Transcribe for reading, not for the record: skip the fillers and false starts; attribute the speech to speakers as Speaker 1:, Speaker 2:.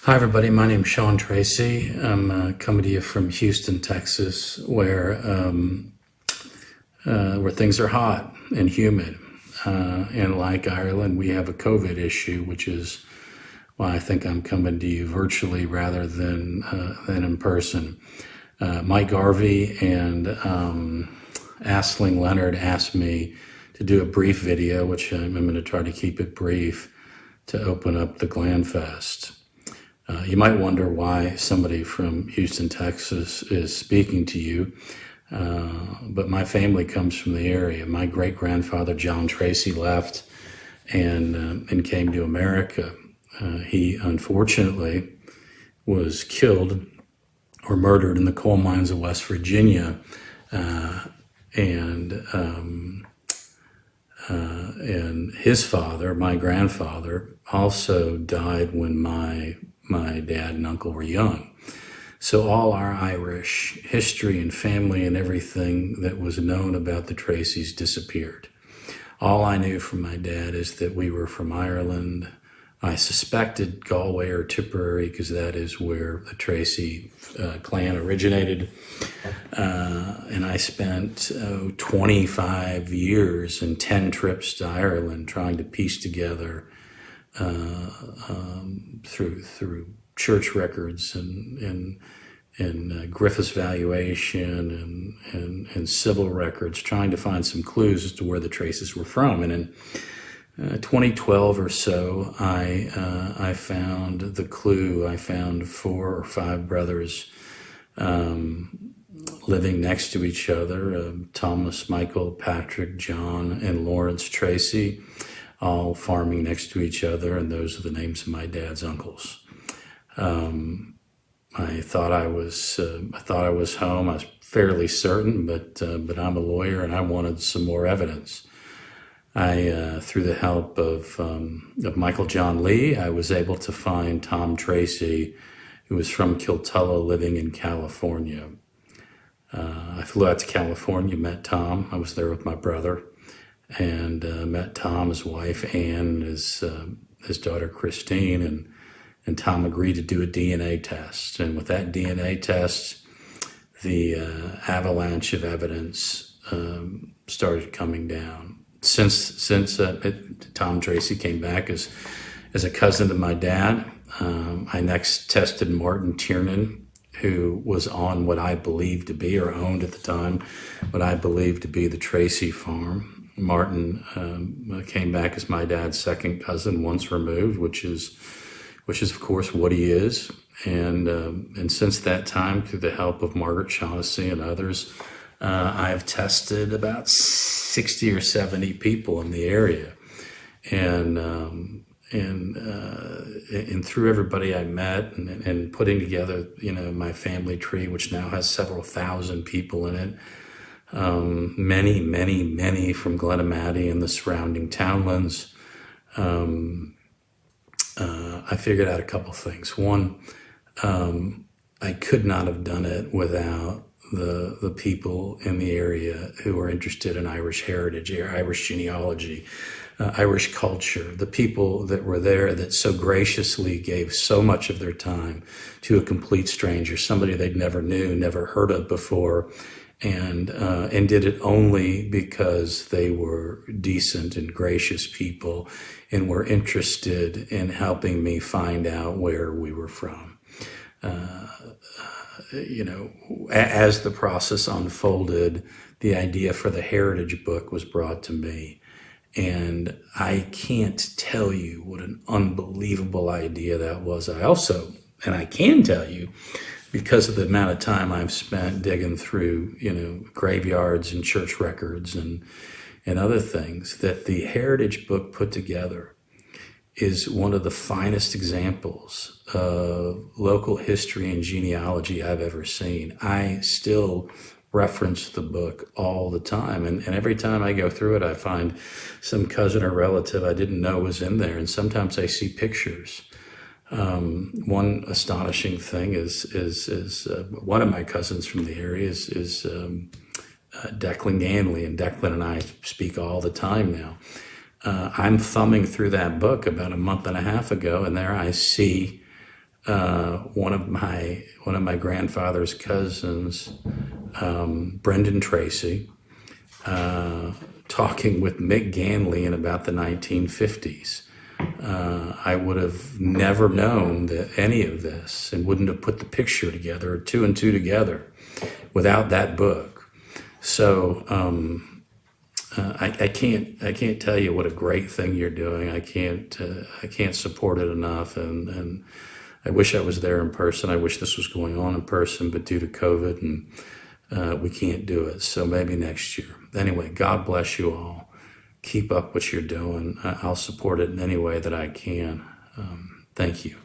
Speaker 1: Hi, everybody. My name is Sean Tracey. I'm coming to you from Houston, Texas, where things are hot and humid. And like Ireland, we have a COVID issue, which is why I think I'm coming to you virtually rather than in person. Mike Garvey and Aisling Leonard asked me to do a brief video, which I'm going to try to keep it brief, to open up the Glenfest. You might wonder why somebody from Houston, Texas is speaking to you, but my family comes from the area. My great-grandfather, John Tracey, left and came to America. He unfortunately was killed or murdered in the coal mines of West Virginia, and his father, my grandfather, also died when my dad and uncle were young. So all our Irish history and family and everything that was known about the Traceys disappeared. All I knew from my dad is that we were from Ireland. I suspected Galway or Tipperary because that is where the Tracey clan originated. And I spent 25 years and 10 trips to Ireland trying to piece together through church records and Griffiths valuation and civil records, trying to find some clues as to where the Traceys were from. And in 2012 or so, I found the clue. I found 4 or 5 brothers living next to each other, Thomas, Michael, Patrick, John, and Lawrence Tracey, all farming next to each other, and those are the names of my dad's uncles. I thought I was home. I was fairly certain, but I'm a lawyer, and I wanted some more evidence. Through the help of Michael John Lee, I was able to find Tom Tracey, who was from Kiltullow, living in California. I flew out to California, met Tom. I was there with my brother, and met Tom, his wife Ann, his daughter Christine, and Tom agreed to do a DNA test. And with that DNA test, the avalanche of evidence started coming down. Since Tom Tracey came back as a cousin to my dad, I next tested Martin Tiernan, who was on what I believed to be, or owned at the time, what I believed to be the Tracey farm. Martin came back as my dad's second cousin, once removed, which is of course what he is. And since that time, through the help of Margaret Shaughnessy and others, I have tested about 60 or 70 people in the area, and through everybody I met and putting together, my family tree, which now has several thousand people in it. Many from Glenamaddy and the surrounding townlands. I figured out a couple things. One, I could not have done it without the people in the area who are interested in Irish heritage, Irish genealogy, Irish culture, the people that were there that so graciously gave so much of their time to a complete stranger, somebody they'd never knew, never heard of before, and did it only because they were decent and gracious people and were interested in helping me find out where we were from. As the process unfolded, the idea for the Heritage book was brought to me. And I can't tell you what an unbelievable idea that was. I can tell you, because of the amount of time I've spent digging through, graveyards and church records and other things, that the Heritage book put together is one of the finest examples of local history and genealogy I've ever seen. I still reference the book all the time, and every time I go through it, I find some cousin or relative I didn't know was in there, and sometimes I see pictures. One astonishing thing is one of my cousins from the area is Declan Ganley, and Declan and I speak all the time now. I'm thumbing through that book about a month and a half ago, and there I see one of my grandfather's cousins, Brendan Tracey, talking with Mick Ganley in about the 1950s. I would have never known that any of this, and wouldn't have put the picture together, two and two together, without that book. So I can't tell you what a great thing you're doing. I can't support it enough, and I wish I was there in person. I wish this was going on in person, but due to COVID, and we can't do it. So maybe next year. Anyway, God bless you all. Keep up what you're doing. I'll support it in any way that I can. Thank you.